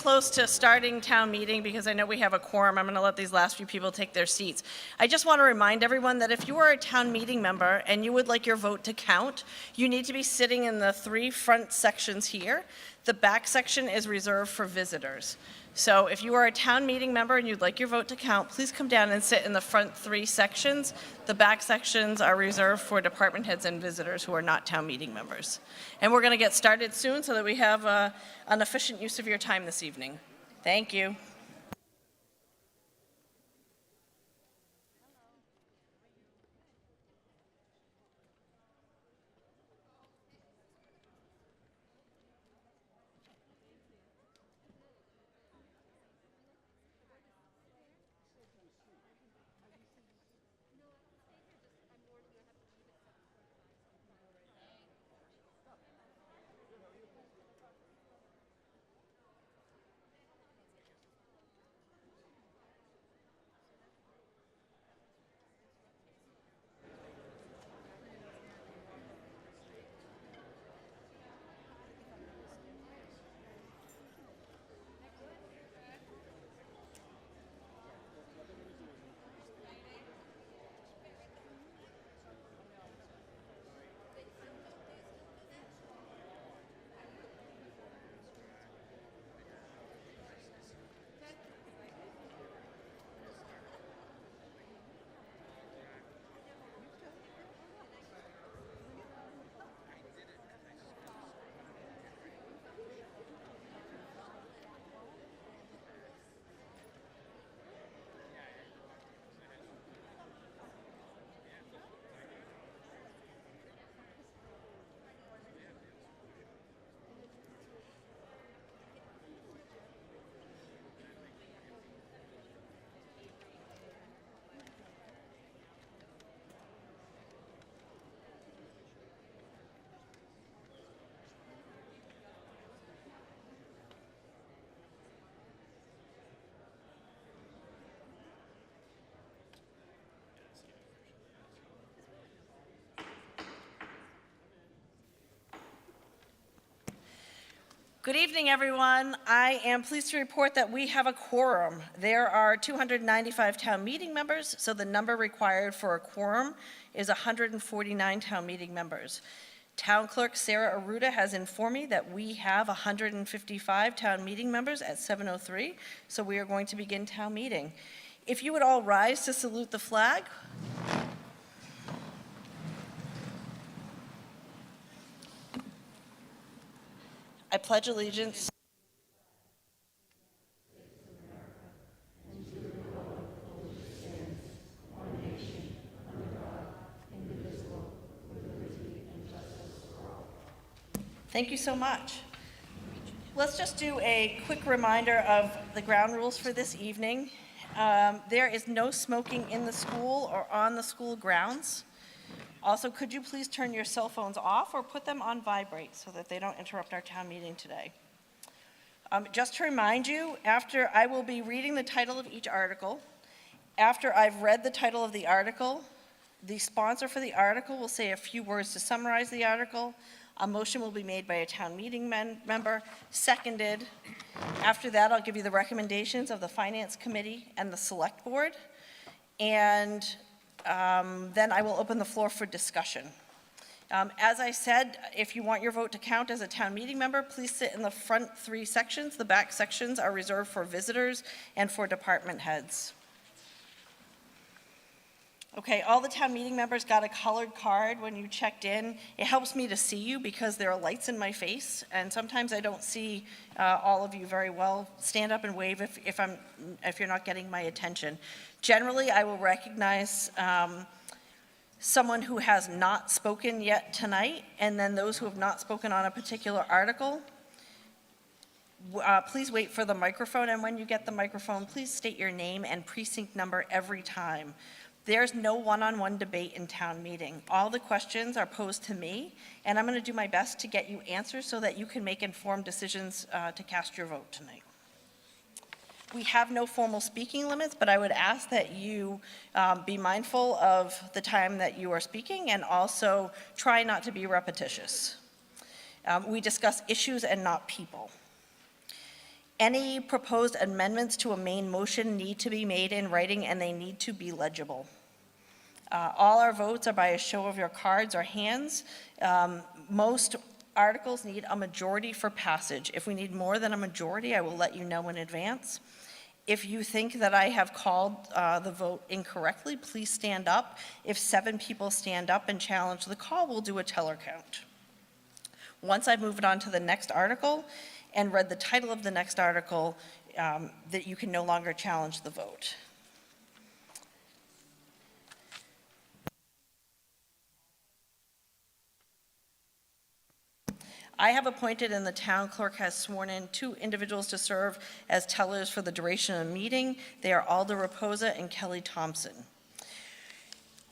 close to starting town meeting because I know we have a quorum. I'm going to let these last few people take their seats. I just want to remind everyone that if you are a town meeting member and you would like your vote to count, you need to be sitting in the 3 front sections here. The back section is reserved for visitors. So if you are a town meeting member and you'd like your vote to count, please come down and sit in the front 3 sections. The back sections are reserved for department heads and visitors who are not town meeting members. And we're going to get started soon so that we have an efficient use of your time this evening. Thank you. Good evening, everyone. I am pleased to report that we have a quorum. There are 295 town meeting members, so the number required for a quorum is 149 town meeting members. Town Clerk Sarah Aruda has informed me that we have 155 town meeting members at 7:03, so we are going to begin town meeting. If you would all rise to salute the flag. I pledge allegiance Thank you so much. Let's just do a quick reminder of the ground rules for this evening. There is no smoking in the school or on the school grounds. Also, could you please turn your cell phones off or put them on vibrate so that they don't interrupt our town meeting today? Just to remind you, after I will be reading the title of each article. After I've read the title of the article, the sponsor for the article will say a few words to summarize the article. A motion will be made by a town meeting member, seconded. After that, I'll give you the recommendations of the Finance Committee and the Select Board. And then I will open the floor for discussion. As I said, if you want your vote to count as a town meeting member, please sit in the front 3 sections. The back sections are reserved for visitors and for department heads. Okay, all the town meeting members got a colored card when you checked in. It helps me to see you because there are lights in my face, and sometimes I don't see all of you very well. Stand up and wave if you're not getting my attention. Generally, I will recognize someone who has not spoken yet tonight, and then those who have not spoken on a particular article. Please wait for the microphone, and when you get the microphone, please state your name and precinct number every time. There's no one-on-one debate in town meeting. All the questions are posed to me, and I'm going to do my best to get you answers so that you can make informed decisions to cast your vote tonight. We have no formal speaking limits, but I would ask that you be mindful of the time that you are speaking and also try not to be repetitious. We discuss issues and not people. Any proposed amendments to a main motion need to be made in writing, and they need to be legible. All our votes are by a show of your cards or hands. Most articles need a majority for passage. If we need more than a majority, I will let you know in advance. If you think that I have called the vote incorrectly, please stand up. If 7 people stand up and challenge the call, we'll do a teller count. Once I've moved on to the next article and read the title of the next article, that you can no longer challenge the vote. I have appointed and the town clerk has sworn in 2 individuals to serve as tellers for the duration of the meeting. They are Alda Raposa and Kelly Thompson.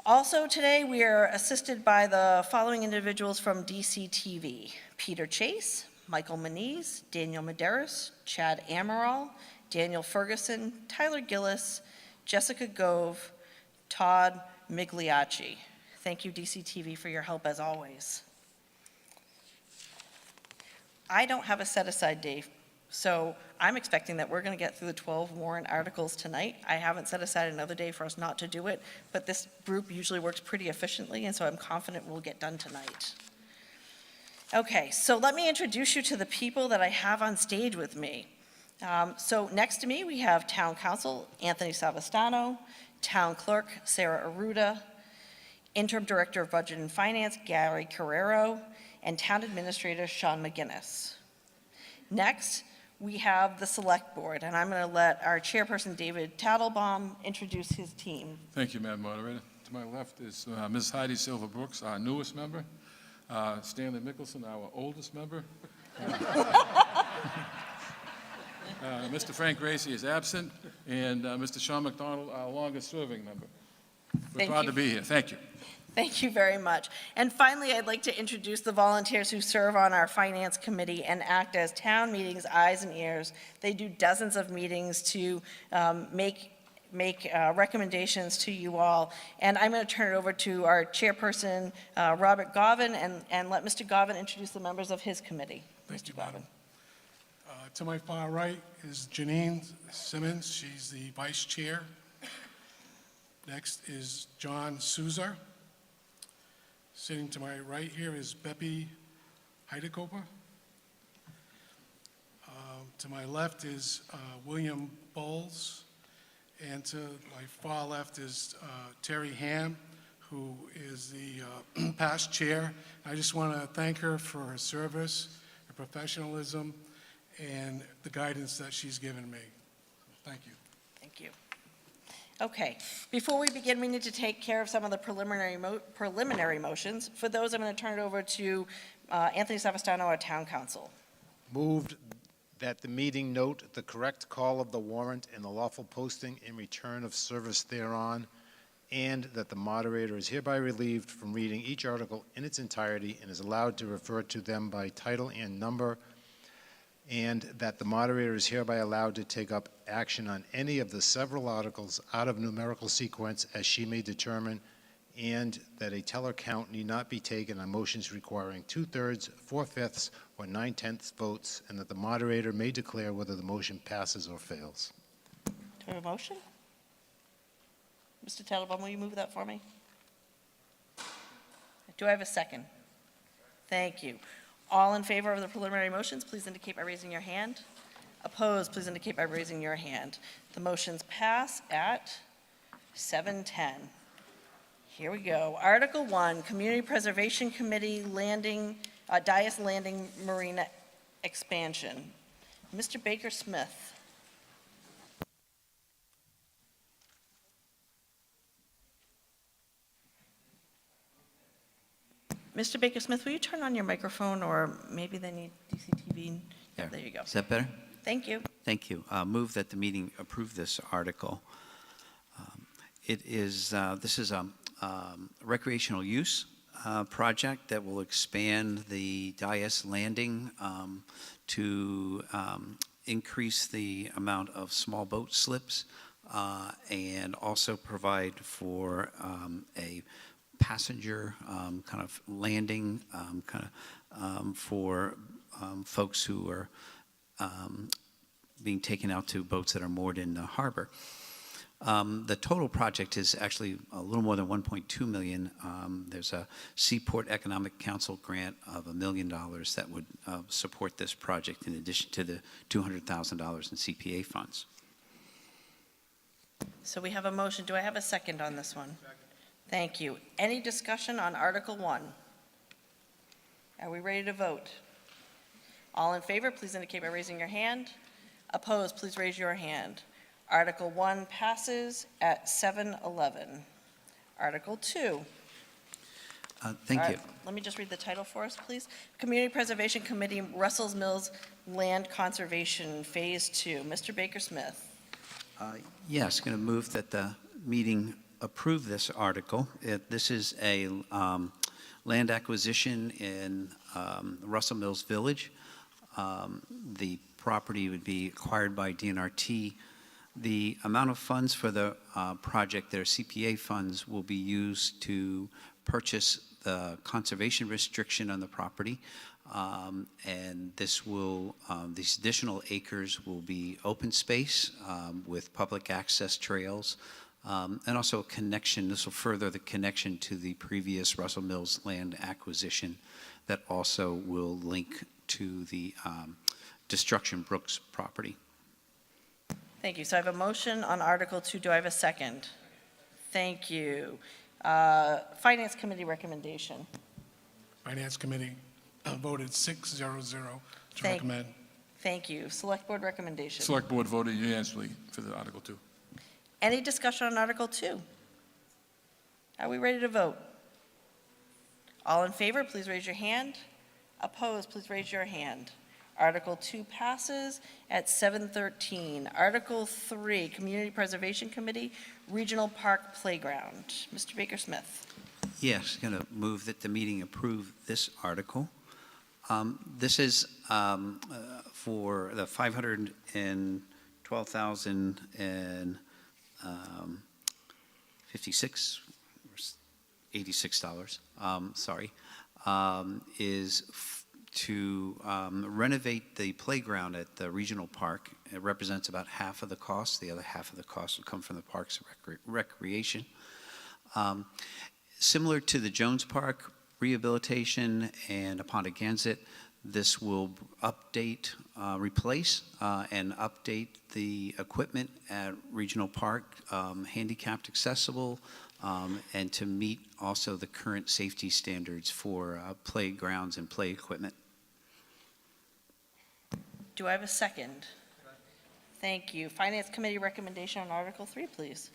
Also today, we are assisted by the following individuals from DCTV: Peter Chase, Michael Manise, Daniel Medeiros, Chad Amaral, Daniel Ferguson, Tyler Gillis, Jessica Gove, Todd Migliacci. Thank you, DCTV, for your help as always. I don't have a set-aside day, so I'm expecting that we're going to get through the 12 warrant articles tonight. I haven't set aside another day for us not to do it, but this group usually works pretty efficiently, and so I'm confident we'll get done tonight. Okay, so let me introduce you to the people that I have on stage with me. So next to me, we have Town Council Anthony Savastano, Town Clerk Sarah Arruda, Interim Director of Budget and Finance Gary Carrero, and Town Administrator Sean McGinnis. Next, we have the Select Board, and I'm going to let our Chairperson David Tattlebaum introduce his team. Thank you, Madam Moderator. To my left is Ms. Heidi Silver Brooks, our newest member. Stanley Mickelson, our oldest member. Mr. Frank Gracie is absent, and Mr. Sean McDonald, our longest-serving member. We're proud to be here. Thank you. Thank you very much. And finally, I'd like to introduce the volunteers who serve on our Finance Committee and act as town meetings' eyes and ears. They do dozens of meetings to make recommendations to you all. And I'm going to turn it over to our chairperson, Robert Govin, and let Mr. Govin introduce the members of his committee. Thank you, Madam. To my far right is Janine Simmons. She's the vice chair. Next is John Souza. Sitting to my right here is Beppy Heidekoper. To my left is William Bowles. And to my far left is Terry Ham, who is the past chair. I just want to thank her for her service, her professionalism, and the guidance that she's given me. Thank you. Thank you. Okay, before we begin, we need to take care of some of the preliminary motions. For those, I'm going to turn it over to Anthony Savastano, our town council. Moved that the meeting note the correct call of the warrant and the lawful posting in return of service thereon, and that the moderator is hereby relieved from reading each article in its entirety and is allowed to refer to them by title and number, and that the moderator is hereby allowed to take up action on any of the several articles out of numerical sequence as she may determine, and that a teller count need not be taken on motions requiring 2/3, 4/5, or 9/10 votes, and that the moderator may declare whether the motion passes or fails. Do we have a motion? Mr. Tattlebaum, will you move that for me? Do I have a second? Thank you. All in favor of the preliminary motions, please indicate by raising your hand. Opposed, please indicate by raising your hand. The motions pass at 7:10. Here we go. Article 1, Community Preservation Committee Landing, Dias Landing Marina Expansion. Mr. Baker Smith. Mr. Baker Smith, will you turn on your microphone, or maybe they need DCTV? Yeah, there you go. Is that better? Thank you. Thank you. Move that the meeting approve this article. This is a recreational use project that will expand the Dias Landing to increase the amount of small boat slips and also provide for a passenger kind of landing for folks who are being taken out to boats that are moored in the harbor. The total project is actually a little more than 1.2 million. There's a Seaport Economic Council grant of $1 million that would support this project in addition to the $200,000 in CPA funds. So we have a motion. Do I have a second on this one? Thank you. Any discussion on Article 1? Are we ready to vote? All in favor, please indicate by raising your hand. Opposed, please raise your hand. Article 1 passes at 7-11. Article 2. Thank All you. right, let me just read the title for us, please. Community Preservation Committee, Russell's Mills Land Conservation, Phase 2. Mr. Baker-Smith. Yes, going to move that the meeting approve this article. This is a land acquisition in Russell Mills Village. The property would be acquired by DNRT. The amount of funds for the project, their CPA funds, will be used to purchase the conservation restriction on the property. And this will, these additional acres will be open space with public access trails, and also a connection. This will further the connection to the previous Russell Mills land acquisition that also will link to the Destruction Brooks property. Thank you. So I have a motion on Article 2. Do I have a second? Thank you. Finance Committee recommendation. Finance Committee voted 6-0-0 to Thank- recommend. Thank you. Select Board recommendation. Select Board voted unanimously for the Article 2. Any discussion on Article 2? Are we ready to vote? All in favor, please raise your hand. Opposed, please raise your hand. Article 2 passes at 7-13. Article 3, Community Preservation Committee, Regional Park Playground. Mr. Baker-Smith. Yes, going to move that the meeting approve this article. This is for the $512,056 or $86. Sorry, is to renovate the playground at the regional park. It represents about half of the cost. The other half of the cost will come from the Parks and Recreation. Similar to the Jones Park rehabilitation and Appontegansit, this will update, replace, and update the equipment at Regional Park, handicapped accessible, and to meet also the current safety standards for playgrounds and play equipment. Do I have a second? Thank you. Finance Committee recommendation on Article 3, please.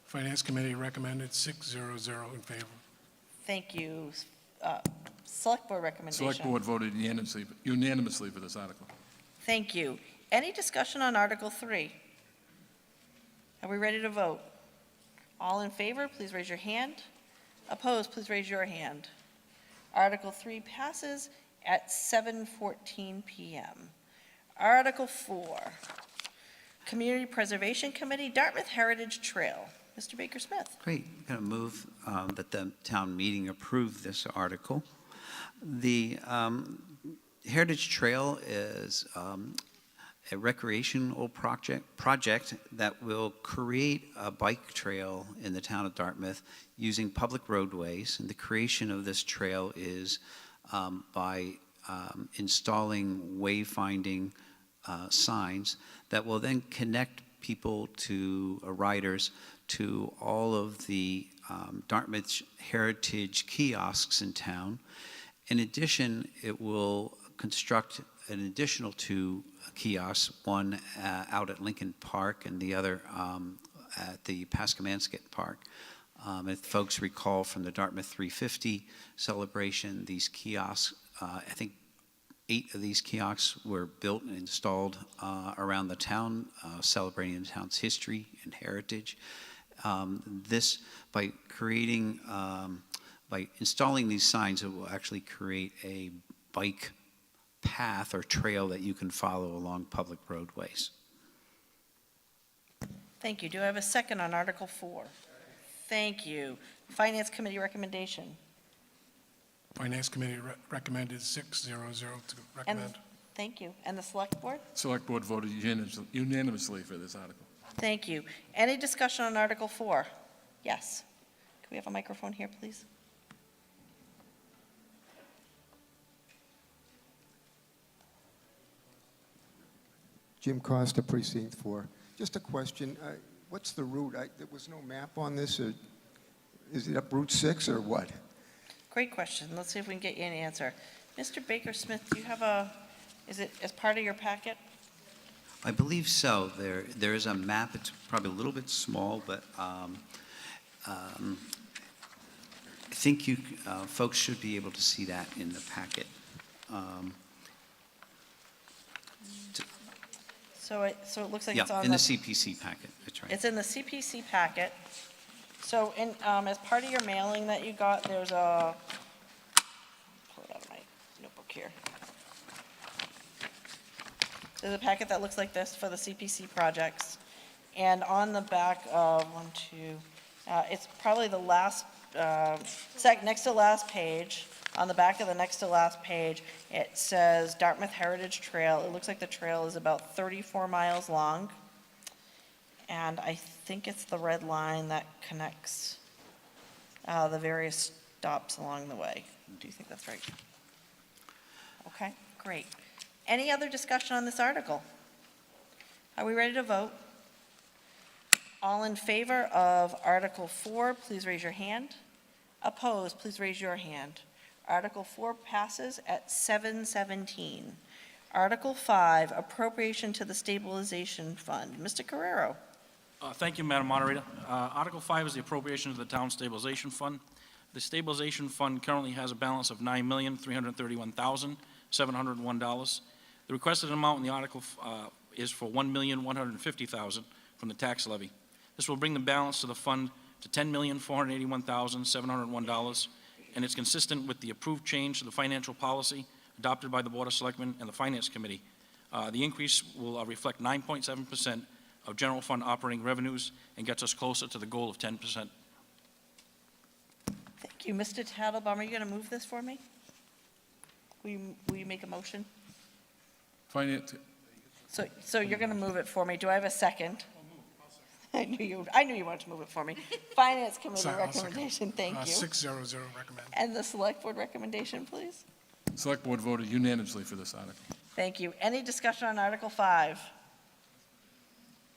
Finance Committee recommended 6-0-0 in favor. Thank you. Select Board recommendation. Select Board voted unanimously for this article. Thank you. Any discussion on Article 3? Are we ready to vote? All in favor, please raise your hand. Opposed, please raise your hand. Article 3 passes at 7:14 p.m. Article 4, Community Preservation Committee, Dartmouth Heritage Trail. Mr. Baker-Smith. Great. I'm going to move that the town meeting approve this article. The Heritage Trail is a recreational project that will create a bike trail in the town of Dartmouth using public roadways. And the creation of this trail is by installing wayfinding signs that will then connect people to riders to all of the Dartmouth heritage kiosks in town. In addition, it will construct an additional 2 kiosks, one out at Lincoln Park and the other at the Pascomanskett Park. If folks recall from the Dartmouth 350 celebration, these kiosks, I think 8 of these kiosks were built and installed around the town, celebrating the town's history and heritage. This, by creating, by installing these signs, it will actually create a bike path or trail that you can follow along public roadways. Thank you. Do I have a second on Article 4? Thank you. Finance Committee recommendation. Finance Committee recommended 6-0-0 to recommend. Thank you. And the Select Board? Select Board voted unanimously for this article. Thank you. Any discussion on Article 4? Yes. Can we have a microphone here, please? Jim Costa, Precinct 4. Just a question. What's the route? There was no map on this. Is it up Route 6 or what? Great question. Let's see if we can get you an answer. Mr. Baker Smith, do you have is it as part of your packet? I believe so. There is a map. It's probably a little bit small, but I think you folks should be able to see that in the packet. So it looks like Yeah, it's on in the CPC packet. That's right. It's in the CPC packet. So as part of your mailing that you got, there's a, pull it out of my notebook here. There's a packet that looks like this for the CPC projects. And on the back of it's probably the last, next to last page, on the back of the next to last page, it says Dartmouth Heritage Trail. It looks like the trail is about 34 miles long. And I think it's the red line that connects the various stops along the way. Do you think that's right? Okay, great. Any other discussion on this article? Are we ready to vote? All in favor of Article 4, please raise your hand. Opposed, please raise your hand. Article 4 passes at 717. Article 5, Appropriation to the Stabilization Fund. Mr. Carrero. Thank you, Madam Moderator. Article 5 is the appropriation to the Town Stabilization Fund. The Stabilization Fund currently has a balance of $9,331,701. The requested amount in the article is for $1,150,000 from the tax levy. This will bring the balance to the fund to $10,481,701, and it's consistent with the approved change to the financial policy adopted by the Board of Selectmen and the Finance Committee. The increase will reflect 9.7% of general fund operating revenues and gets us closer to the goal of 10%. Thank you. Mr. Tattlebaum, are you going to move this for me? Will you make a motion? Finance, So you're going to move it for me. Do I have a second? I knew you wanted to move it for me. Finance Committee Sorry, I'll second. recommendation, thank you. 600 recommend. And the Select Board recommendation, please? Select Board voted unanimously for this article. Thank you. Any discussion on Article 5?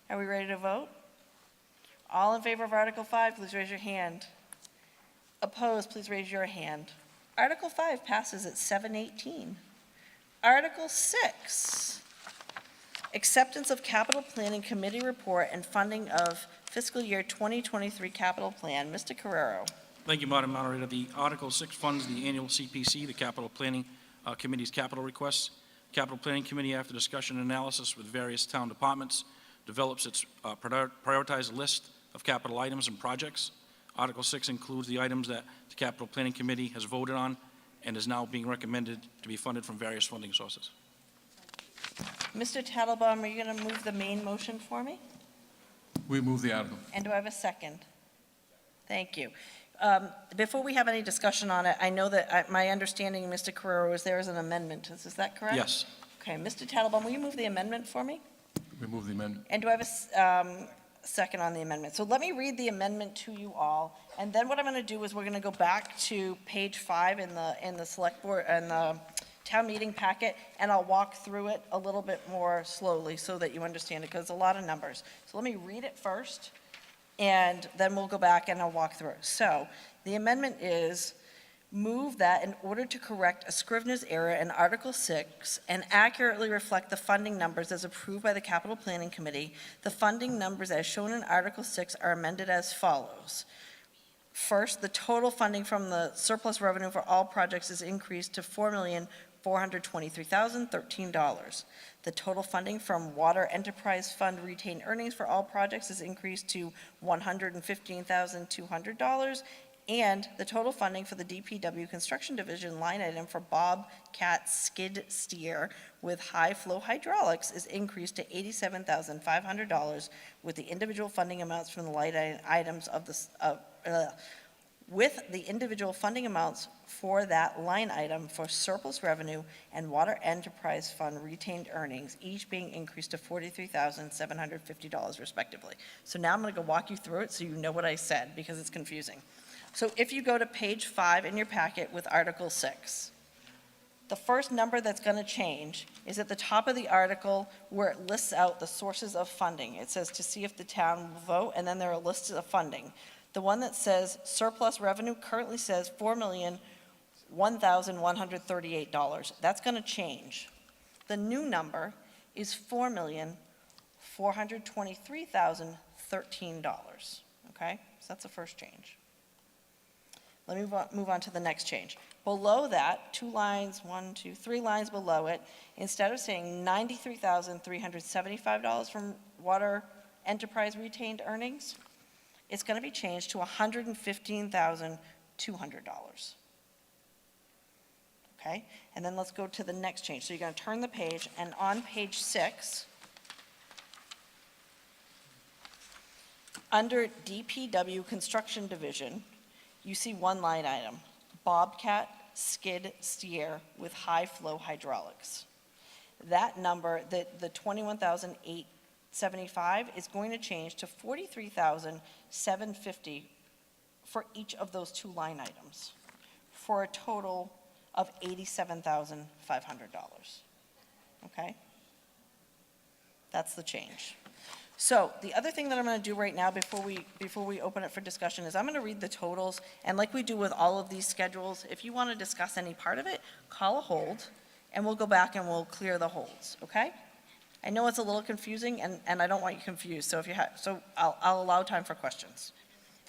Are we ready to vote? All in favor of Article 5, please raise your hand. Opposed, please raise your hand. Article 5 passes at 718. Article 6, Acceptance of Capital Planning Committee Report and Funding of Fiscal Year 2023 Capital Plan. Mr. Carrero. Thank you, Madam Moderator. The Article 6 funds the annual CPC, the Capital Planning Committee's capital requests. Capital Planning Committee, after discussion and analysis with various town departments, develops its prioritized list of capital items and projects. Article 6 includes the items that the Capital Planning Committee has voted on and is now being recommended to be funded from various funding sources. Mr. Tattlebaum, are you going to move the main motion for me? We move the article. And do I have a second? Thank you. Before we have any discussion on it, I know that my understanding, Mr. Carrero, is there is an amendment. Is that correct? Yes. Okay, Mr. Tattlebaum, will you move the amendment for me? We move the amendment. And do I have a second on the amendment? So let me read the amendment to you all, and then what I'm going to do is we're going to go back to page 5 in the Select Board and the town meeting packet, and I'll walk through it a little bit more slowly so that you understand it, because it's a lot of numbers. So let me read it first, and then we'll go back and I'll walk through it. So the amendment is, move that in order to correct a Scrivener's error in Article 6 and accurately reflect the funding numbers as approved by the Capital Planning Committee, the funding numbers as shown in Article 6 are amended as follows. First, the total funding from the surplus revenue for all projects is increased to $4,423,013. The total funding from Water Enterprise Fund retained earnings for all projects is increased to $115,200. And the total funding for the DPW Construction Division line item for Bobcat skid steer with high flow hydraulics is increased to $87,500, with the individual funding amounts from the line items of the with the individual funding amounts for that line item for surplus revenue and water enterprise fund retained earnings, each being increased to $43,750 respectively. So now I'm going to go walk you through it so you know what I said, because it's confusing. So if you go to page 5 in your packet with Article 6, the first number that's going to change is at the top of the article where it lists out the sources of funding. It says to see if the town will vote, and then there are lists of funding. The one that says surplus revenue currently says $4,001,138. That's going to change. The new number is $4,423,013. Okay? So that's the first change. Let me move on to the next change. Below that, 3 lines below it, instead of saying $93,375 from water enterprise retained earnings, it's going to be changed to $115,200. Okay? And then let's go to the next change. So you're going to turn the page, and on page 6, under DPW Construction Division, you see one line item, Bobcat skid steer with high flow hydraulics. That number, the $21,875 is going to change to $43,750 for each of those 2 line items, for a total of $87,500. Okay? That's the change. So the other thing that I'm going to do right now before we open it for discussion is I'm going to read the totals, and like we do with all of these schedules, if you want to discuss any part of it, call a hold, and we'll go back and we'll clear the holds, okay? I know it's a little confusing, and I don't want you confused, so I'll allow time for questions.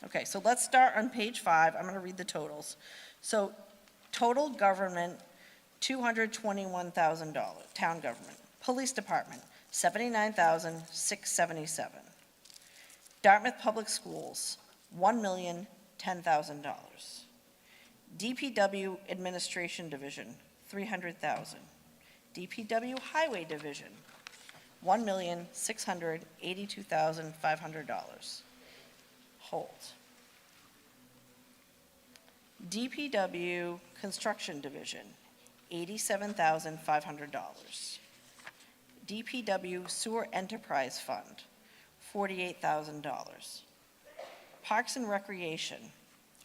Okay, so let's start on page 5. I'm going to read the totals. So total government, $221,000, town government. Police department, $79,677. Dartmouth Public Schools, $1,010,000. DPW Administration Division, $300,000. DPW Highway Division, $1,682,500. Hold. DPW Construction Division, $87,500. DPW Sewer Enterprise Fund, $48,000. Parks and Recreation,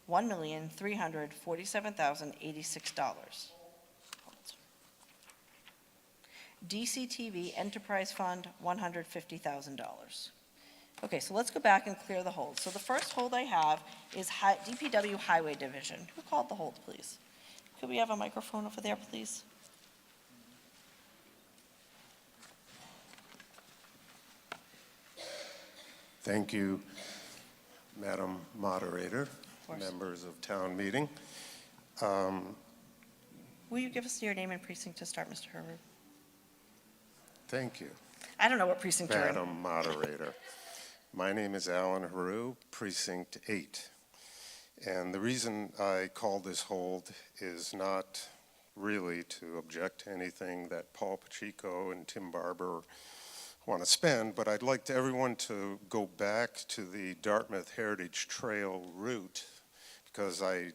$1,347,086. DCTV Enterprise Fund, $150,000. Okay, so let's go back and clear the hold. So the first hold I have is DPW Highway Division. Who called the hold, please? Could we have a microphone over there, please? Thank you, Madam Moderator, members of town meeting. Will you give us your name and precinct to start, Mr. Herbert? Thank you, I don't know what precinct you're in. Madam Moderator. My name is Alan Haru, Precinct 8. And the reason I called this hold is not really to object to anything that Paul Pacheco and Tim Barber want to spend, but I'd like everyone to go back to the Dartmouth Heritage Trail route, because I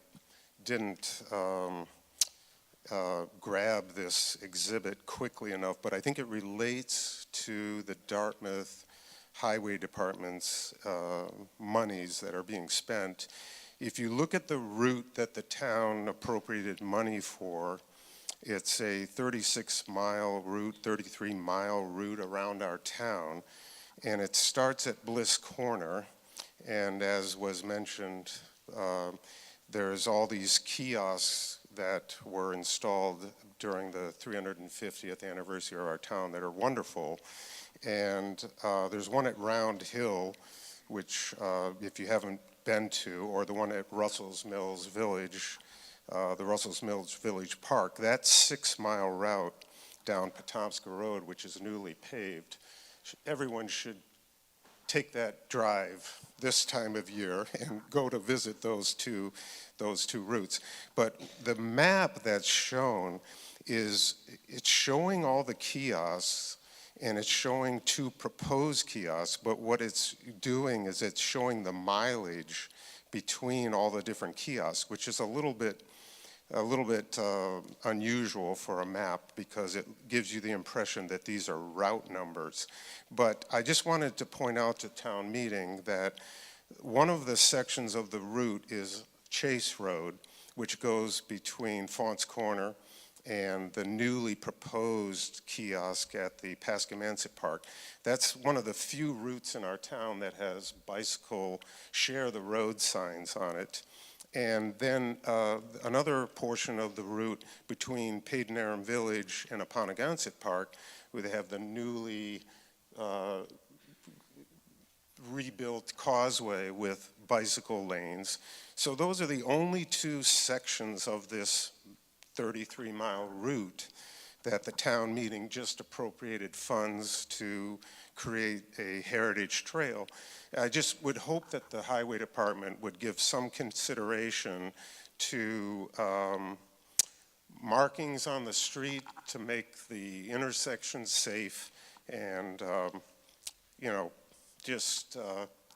didn't grab this exhibit quickly enough, but I think it relates to the Dartmouth Highway Department's monies that are being spent. If you look at the route that the town appropriated money for, it's a 36-mile route, 33-mile route around our town, and it starts at Bliss Corner, and as was mentioned, there's all these kiosks that were installed during the 350th anniversary of our town that are wonderful, and there's one at Round Hill, which if you haven't been to, or the one at Russell's Mills Village, the Russell's Mills Village Park, that 6-mile route down Potomska Road, which is newly paved, everyone should take that drive this time of year and go to visit those two routes. But the map that's shown it's showing all the kiosks, and it's showing 2 proposed kiosks, but what it's doing is it's showing the mileage between all the different kiosks, which is a little bit unusual for a map because it gives you the impression that these are route numbers. But I just wanted to point out to town meeting that one of the sections of the route is Chase Road, which goes between Faunt's Corner and the newly proposed kiosk at the Pascamansit Park. That's one of the few routes in our town that has bicycle share the road signs on it. And then another portion of the route between Paden Village and Aponegansit Park, where they have the newly rebuilt causeway with bicycle lanes. So those are the only two sections of this 33-mile route that the town meeting just appropriated funds to create a heritage trail. I just would hope that the highway department would give some consideration to markings on the street to make the intersections safe and, you know, just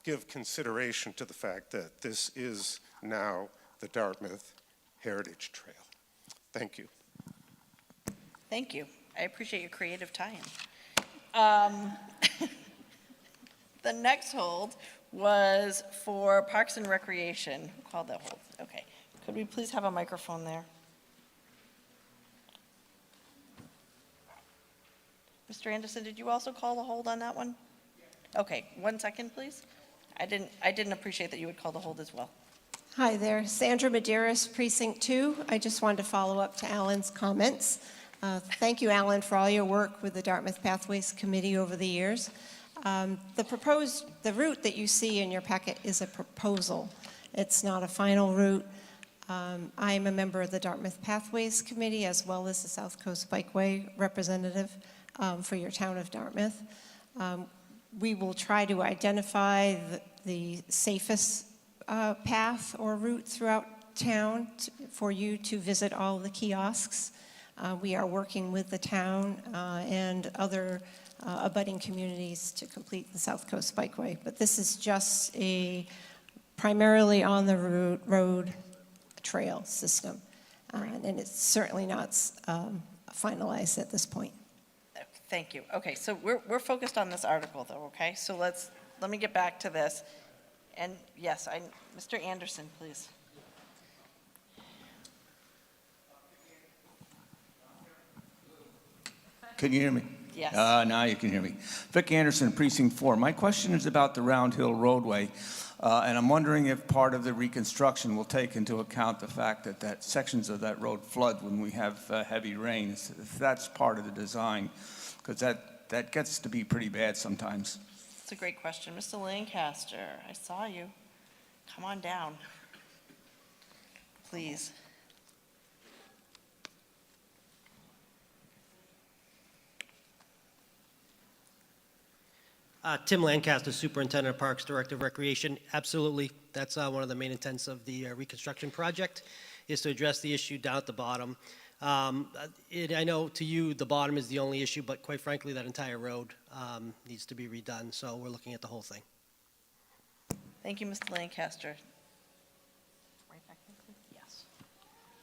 give consideration to the fact that this is now the Dartmouth Heritage Trail. Thank you. Thank you. I appreciate your creative tie-in. The next hold was for Parks and Recreation. Who called that hold? Okay. Could we please have a microphone there? Mr. Anderson, did you also call the hold on that one? Okay, 1 second, please. I didn't appreciate that you would call the hold as well. Hi there, Sandra Medeiros, Precinct 2. I just wanted to follow up to Alan's comments. Thank you, Alan, for all your work with the Dartmouth Pathways Committee over the years. The route that you see in your packet is a proposal. It's not a final route. I'm a member of the Dartmouth Pathways Committee as well as the South Coast Bikeway representative for your town of Dartmouth. We will try to identify the safest path or route throughout town for you to visit all the kiosks. We are working with the town and other abutting communities to complete the South Coast Bikeway. But this is just a primarily on the road trail system. And it's certainly not finalized at this point. Thank you. Okay, so we're focused on this article though, okay? So let me get back to this. And yes, Mr. Anderson, please. Can you hear me? Yes. Now you can hear me. Vic Anderson, Precinct 4. My question is about the Round Hill roadway, and I'm wondering if part of the reconstruction will take into account the fact that sections of that road flood when we have heavy rains. If that's part of the design, because that gets to be pretty bad sometimes. That's a great question. Mr. Lancaster, I saw you. Come on down, please. Tim Lancaster, Superintendent of Parks, Director of Recreation. Absolutely, that's one of the main intents of the reconstruction project, is to address the issue down at the bottom. I know to you the bottom is the only issue, but quite frankly that entire road needs to be redone, so we're looking at the whole thing. Thank you, Mr. Lancaster. Right back there, please. Yes.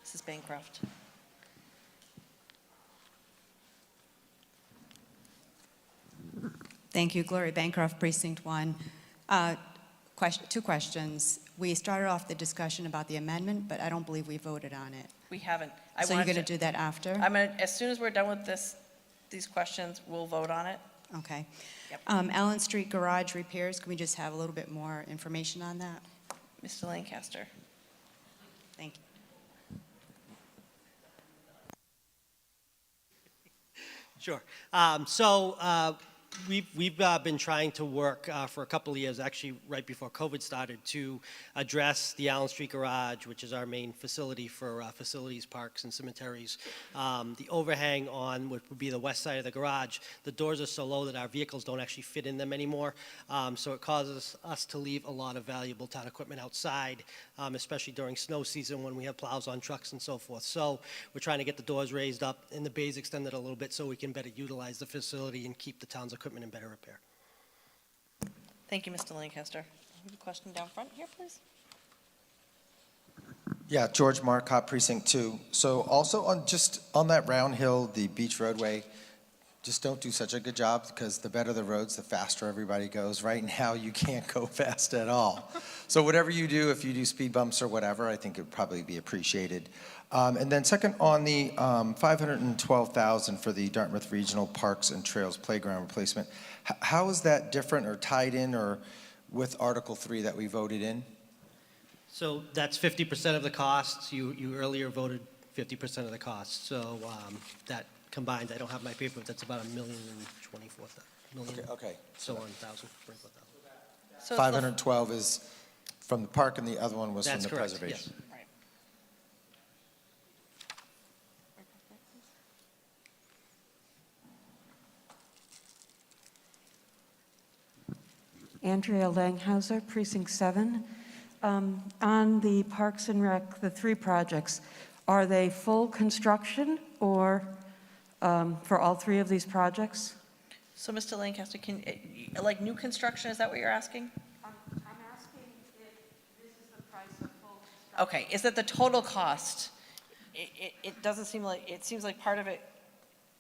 Mrs. Bancroft. Thank you, Gloria Bancroft, Precinct 1. Two questions. We started off the discussion about the amendment, but I don't believe we voted on it. We haven't. So you're going to do that after? As soon as we're done with these questions, we'll vote on it. Okay. Yep. Allen Street garage repairs, can we just have a little bit more information on that? Mr. Lancaster. Thank you. Sure. We've been trying to work for a couple of years, actually right before COVID started, to address the Allen Street Garage, which is our main facility for facilities, parks, and cemeteries. The overhang on what would be the west side of the garage, the doors are so low that our vehicles don't actually fit in them anymore. So it causes us to leave a lot of valuable town equipment outside, especially during snow season when we have plows on trucks and so forth. So we're trying to get the doors raised up and the bays extended a little bit so we can better utilize the facility and keep the town's equipment in better repair. Thank you, Mr. Lancaster. I have a question down front here, please. Yeah, George Marcotte, Precinct 2. So also on that Round Hill, the beach roadway, just don't do such a good job, because the better the roads, the faster everybody goes. Right now, you can't go fast at all. So whatever you do, if you do speed bumps or whatever, I think it would probably be appreciated. And then second, on the $512,000 for the Dartmouth Regional Parks and Trails Playground replacement, how is that different or tied in or with Article 3 that we voted in? So that's 50% of the costs. You earlier voted 50% of the costs. So that combined, I don't have my paper, but that's about $1,024,000. Okay. So on 1,000, 24,000. So it's the- 512 is from the park, and the other one was from That's the correct, preservation. yes. Right. Andrea Langhauser, Precinct 7. On the Parks and Rec, the 3 projects, are they full construction or for all 3 of these projects? So, Mr. Lancaster, like new construction, is that what you're asking? I'm asking if this is the price of full construction. Okay, is that the total cost? It doesn't seem like, it seems like part of it,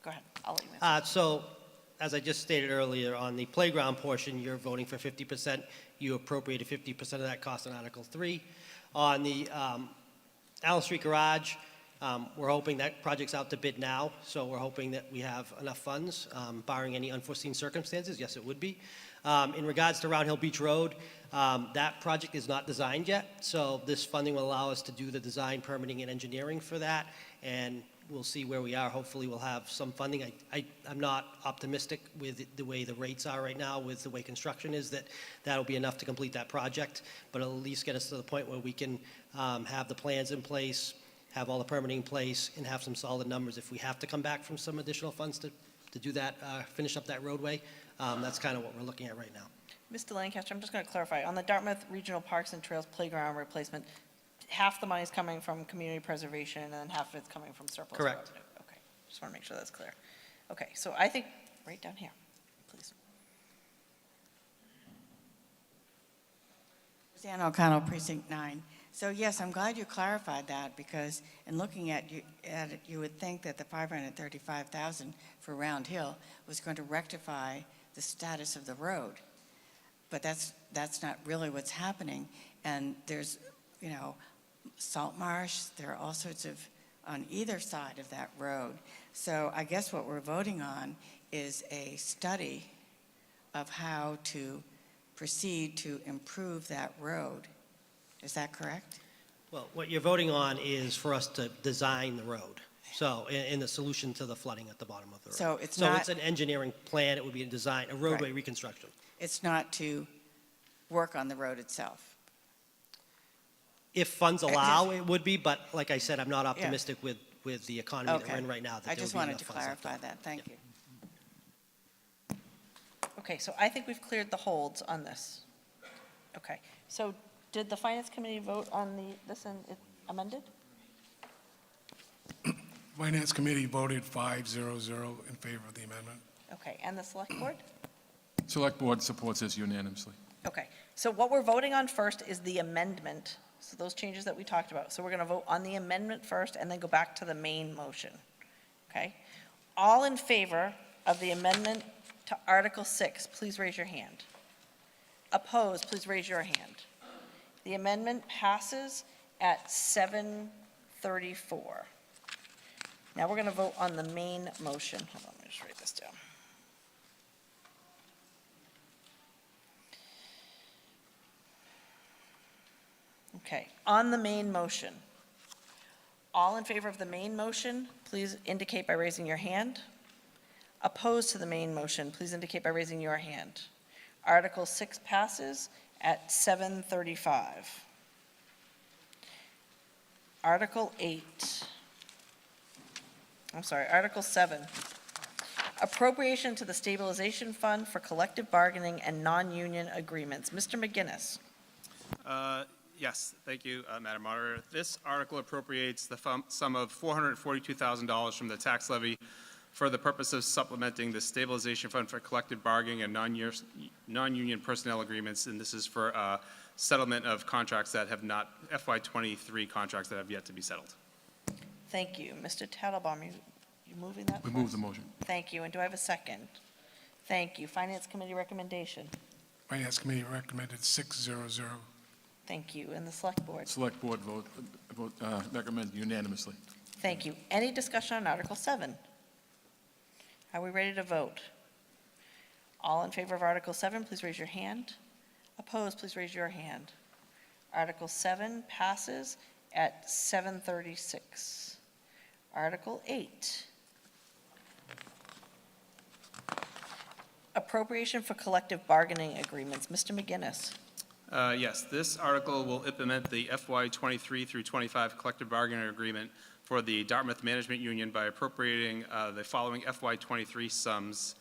go ahead, I'll let you answer. So, as I just stated earlier, on the playground portion, you're voting for 50%. You appropriated 50% of that cost in Article 3. On the Allen Street Garage, we're hoping that project's out to bid now, so we're hoping that we have enough funds, barring any unforeseen circumstances. Yes, it would be. In regards to Round Hill Beach Road, that project is not designed yet, so this funding will allow us to do the design, permitting, and engineering for that, and we'll see where we are. Hopefully, we'll have some funding. I'm not optimistic with the way the rates are right now, with the way construction is, that that'll be enough to complete that project, but it'll at least get us to the point where we can have the plans in place, have all the permitting in place, and have some solid numbers. If we have to come back from some additional funds to do that, finish up that roadway, that's kind of what we're looking at right now. Mr. Lancaster, I'm just going to clarify. On the Dartmouth Regional Parks and Trails Playground replacement, half the money is coming from community preservation and then half of it's coming from surplus Correct. revenue. Okay, just want to make sure that's clear. Okay, so I think, right down here, please. Roseanne O'Connell, Precinct 9. So yes, I'm glad you clarified that, because in looking at it, you would think that the $535,000 for Round Hill was going to rectify the status of the road. But that's not really what's happening. And there's, salt marsh, there are all sorts of, on either side of that road. So I guess what we're voting on is a study of how to proceed to improve that road. Is that correct? Well, what you're voting on is for us to design the road. So, in the solution to the flooding at the bottom of the road. So it's So not- it's an engineering plan, it would be a design, a roadway reconstruction. It's not to work on the road itself. If funds allow, it would be, but like I said, I'm not optimistic with the economy that Okay. we're in right now, that I there just would be wanted enough to funds left. clarify that. Thank you. Okay, so I think we've cleared the holds on this. Okay, so did the Finance Committee vote on this and it amended? Finance Committee voted 5-0-0 in favor of the amendment. Okay, and the Select Board? Select Board supports this unanimously. Okay, so what we're voting on first is the amendment, so those changes that we talked about. So we're going to vote on the amendment first and then go back to the main motion, okay? All in favor of the amendment to Article 6, please raise your hand. Opposed, please raise your hand. The amendment passes at 734. Now we're going to vote on the main motion. Hold on, let me just write this down. Okay, on the main motion. All in favor of the main motion, please indicate by raising your hand. Opposed to the main motion, please indicate by raising your hand. Article 6 passes at 735. Article 7. Appropriation to the Stabilization Fund for collective bargaining and non-union agreements. Mr. McGinnis. Yes, thank you, Madam Moderator. This article appropriates the sum of $442,000 from the tax levy for the purpose of supplementing the Stabilization Fund for collective bargaining and non-union personnel agreements, and this is for settlement of contracts that have not, FY23 contracts that have yet to be settled. Thank you. Mr. Tattlebaum, you moving that? We for move us? the motion. Thank you. And do I have a second? Thank you. Finance Committee recommendation. Finance Committee recommended 6-0-0. Thank you. And the Select Board. Select Board recommend unanimously. Thank you. Any discussion on Article 7? Are we ready to vote? All in favor of Article 7, please raise your hand. Opposed, please raise your hand. Article 7 passes at 736. Article 8. Appropriation for collective bargaining agreements. Mr. McGinnis. Yes, this article will implement the FY23 through 25 collective bargaining agreement for the Dartmouth Management Union by appropriating the following FY23 sums,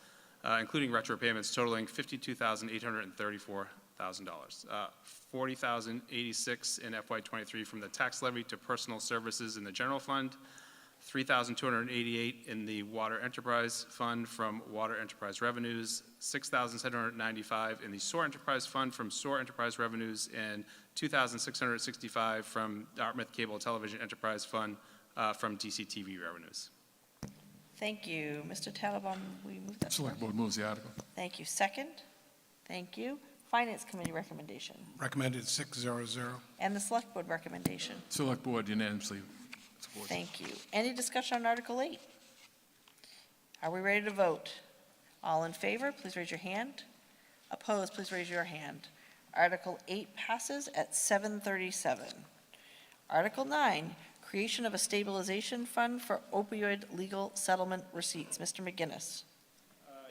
including retro payments totaling $52,834,000. $40,086 in FY23 from the tax levy to personal services in the general fund, $3,288 in the water enterprise fund from water enterprise revenues, $6,795 in the SOAR enterprise fund from SOAR enterprise revenues, and $2,665 from Dartmouth Cable Television Enterprise Fund from DCTV revenues. Thank you. Mr. Tattlebaum, will you move that? Select Board moves the article. Thank you. Second? Thank you. Finance Committee recommendation. Recommended 6-0-0. And the Select Board recommendation. Select Board unanimously supports. Thank you. Any discussion on Article 8? Are we ready to vote? All in favor, please raise your hand. Opposed, please raise your hand. Article 8 passes at 737. Article 9, creation of a stabilization fund for opioid legal settlement receipts. Mr. McGinnis.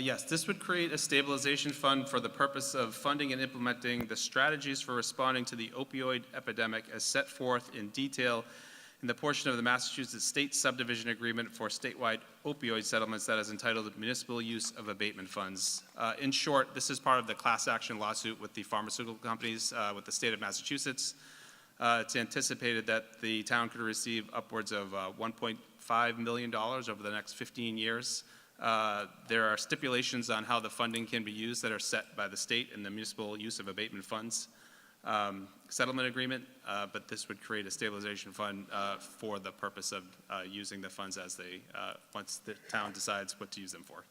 Yes, this would create a stabilization fund for the purpose of funding and implementing the strategies for responding to the opioid epidemic as set forth in detail in the portion of the Massachusetts State Subdivision Agreement for statewide opioid settlements that is entitled Municipal Use of Abatement Funds. In short, this is part of the class action lawsuit with the pharmaceutical companies with the state of Massachusetts. It's anticipated that the town could receive upwards of $1.5 million over the next 15 years. There are stipulations on how the funding can be used that are set by the state in the Municipal Use of Abatement Funds settlement agreement, but this would create a stabilization fund for the purpose of using the funds as they, once the town decides what to use them for.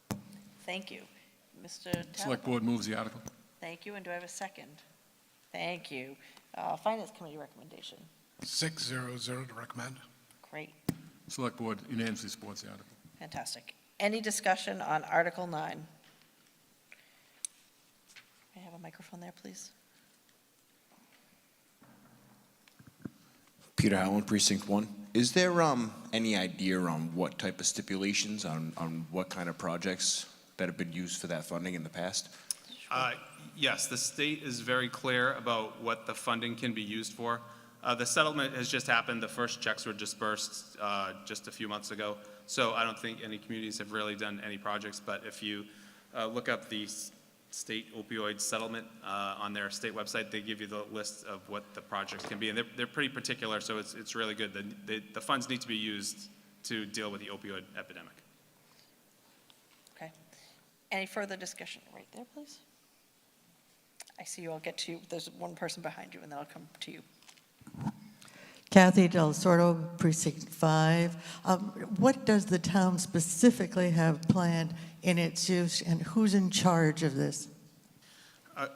Thank you. Mr. Select Tattlebaum. Board moves the article. Thank you. And do I have a second? Thank you. Finance Committee recommendation. 6-0-0 to recommend. Great. Select Board unanimously supports the article. Fantastic. Any discussion on Article 9? May I have a microphone there, please? Peter Howland, Precinct 1. Is there any idea on what type of stipulations on what kind of projects that have been used for that funding in the past? Yes, the state is very clear about what the funding can be used for. The settlement has just happened. The first checks were dispersed just a few months ago. So I don't think any communities have really done any projects, but if you look up the state opioid settlement on their state website, they give you the list of what the projects can be, and they're pretty particular, so it's really good. The funds need to be used to deal with the opioid epidemic. Okay. Any further discussion? Right there, please. I see you. I'll get to you. There's one person behind you, and then I'll come to you. Kathy Del Sordo, Precinct 5. What does the town specifically have planned in its use, and who's in charge of this?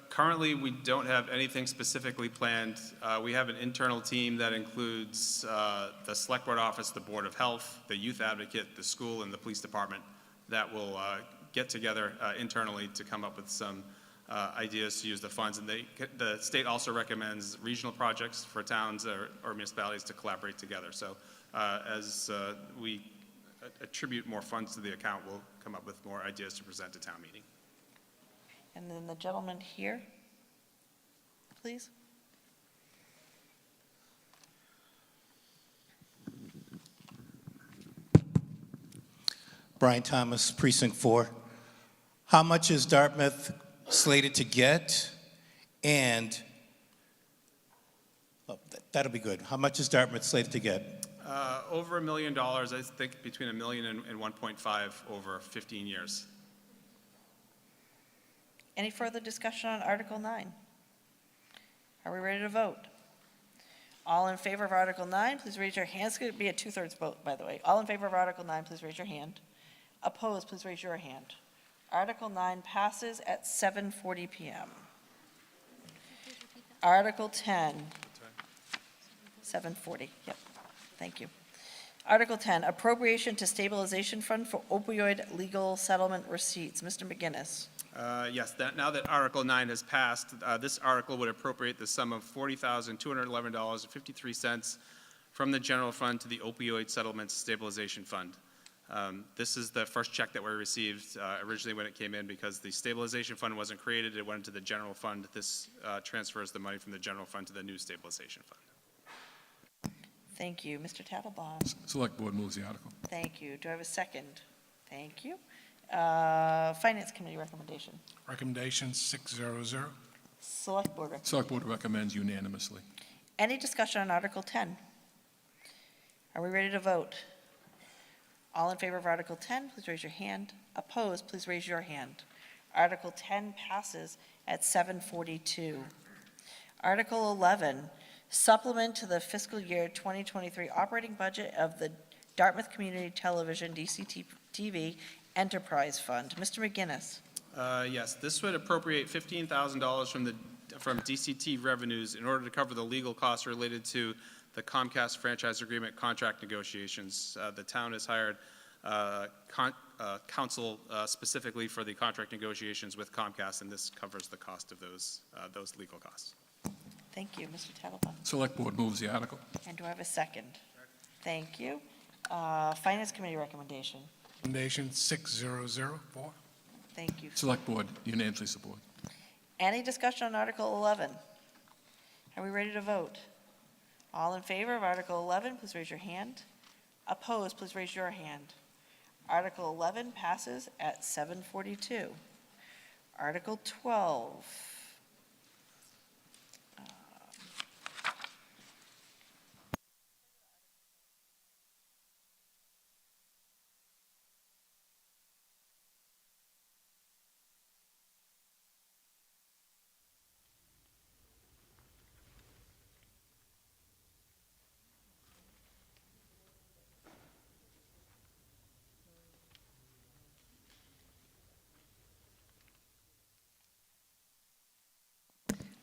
Currently, we don't have anything specifically planned. We have an internal team that includes the Select Board Office, the Board of Health, the Youth Advocate, the school, and the Police Department that will get together internally to come up with some ideas to use the funds. And the state also recommends regional projects for towns or municipalities to collaborate together. So as we attribute more funds to the account, we'll come up with more ideas to present to town meeting. And then the gentleman here, please. Brian Thomas, Precinct 4. How much is Dartmouth slated to get? And that'll be good. How much is Dartmouth slated to get? Over $1 million, I think between $1 million and 1.5 over 15 years. Any further discussion on Article 9? Are we ready to vote? All in favor of Article 9, please raise your hand. It's going to be a two-thirds vote, by the way. All in favor of Article 9, please raise your hand. Opposed, please raise your hand. Article 9 passes at 7:40 PM. Article 10. 7:40, yep. Thank you. Article 10, Appropriation to Stabilization Fund for Opioid Legal Settlement Receipts. Mr. McGinnis. Yes, now that Article 9 has passed, this article would appropriate the sum of $40,211.53 from the general fund to the Opioid Settlement Stabilization Fund. This is the first check that we received originally when it came in because the stabilization fund wasn't created. It went into the general fund. This transfers the money from the general fund to the new stabilization fund. Thank you. Mr. Tattlebaum. Select Board moves the article. Thank you. Do I have a second? Thank you. Finance Committee recommendation. Recommendation 600. Select Board recommendation. Select Board recommends unanimously. Any discussion on Article 10? Are we ready to vote? All in favor of Article 10, please raise your hand. Opposed, please raise your hand. Article 10 passes at 7:42. Article 11, supplement to the fiscal year 2023 operating budget of the Dartmouth Community Television DCTV Enterprise Fund. Mr. McGinnis. Yes, this would appropriate $15,000 from DCT revenues in order to cover the legal costs related to the Comcast franchise agreement contract negotiations. The town has hired counsel specifically for the contract negotiations with Comcast, and this covers the cost of those legal costs. Thank you, Mr. Tattlebaum. Select Board moves the article. And do I have a second? Thank you. Finance Committee recommendation. Recommendation 6004. Thank you. Select Board unanimously support. Any discussion on Article 11? Are we ready to vote? All in favor of Article 11, please raise your hand. Opposed, please raise your hand. Article 11 passes at 7:42. Article 12.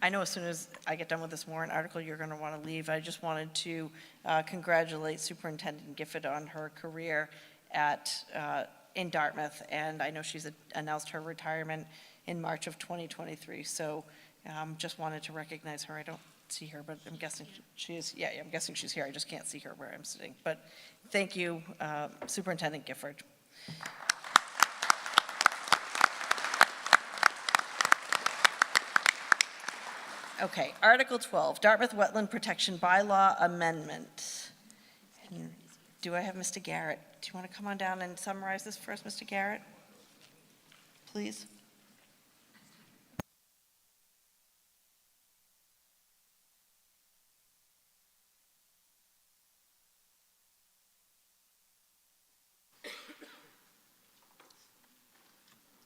I know as soon as I get done with this warrant article, you're going to want to leave. I just wanted to congratulate Superintendent Gifford on her career in Dartmouth, and I know she's announced her retirement in March of 2023. So just wanted to recognize her. I don't see her, but I'm guessing she is. Yeah, I'm guessing she's here. I just can't see her where I'm sitting. But thank you, Superintendent Gifford. Okay, Article 12, Dartmouth Wetland Protection Bylaw Amendment. And do I have Mr. Garrett? Do you want to come on down and summarize this for us, Mr. Garrett? Please.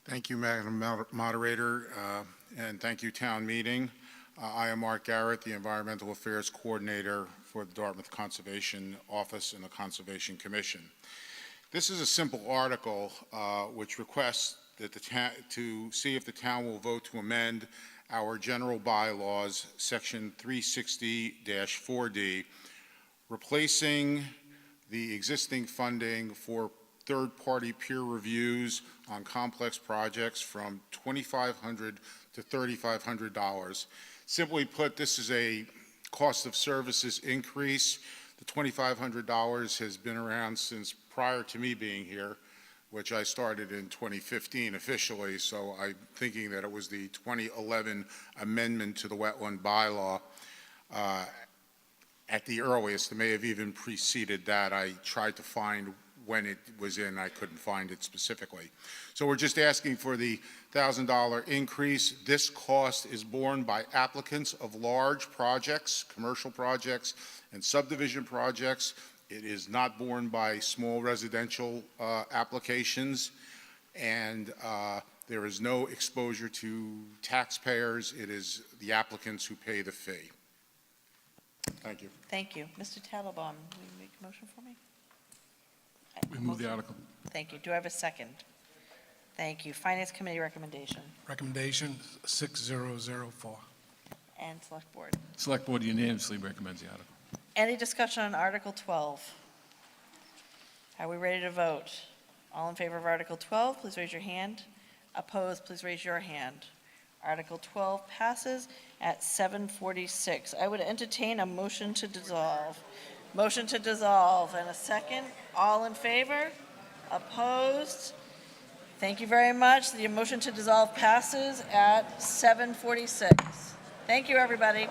Thank you, Madam Moderator, and thank you, Town Meeting. I am Mark Garrett, the Environmental Affairs Coordinator for the Dartmouth Conservation Office and the Conservation Commission. This is a simple article which requests that to see if the town will vote to amend our general bylaws, Section 360-4D, replacing the existing funding for third-party peer reviews on complex projects from $2,500 to $3,500. Simply put, this is a cost of services increase. The $2,500 has been around since prior to me being here, which I started in 2015 officially, so I'm thinking that it was the 2011 amendment to the wetland bylaw. At the earliest, it may have even preceded that. I tried to find when it was in, I couldn't find it specifically. So we're just asking for the $1,000 increase. This cost is borne by applicants of large projects, commercial projects, and subdivision projects. It is not borne by small residential applications. And There is no exposure to taxpayers. It is the applicants who pay the fee. Thank you. Thank you. Mr. Tattlebaum, will you make a motion for me? We move the article. Thank you. Do I have a second? Thank you. Finance Committee recommendation Recommendation 6004. and Select Board. Select Board unanimously recommends the article. Any discussion on Article 12? Are we ready to vote? All in favor of Article 12, please raise your hand. Opposed, please raise your hand. Article 12 passes at 7:46. I would entertain a motion to dissolve. Motion to dissolve and a second. All in favor? Opposed? Thank you very much. The motion to dissolve passes at 7:46. Thank you, everybody.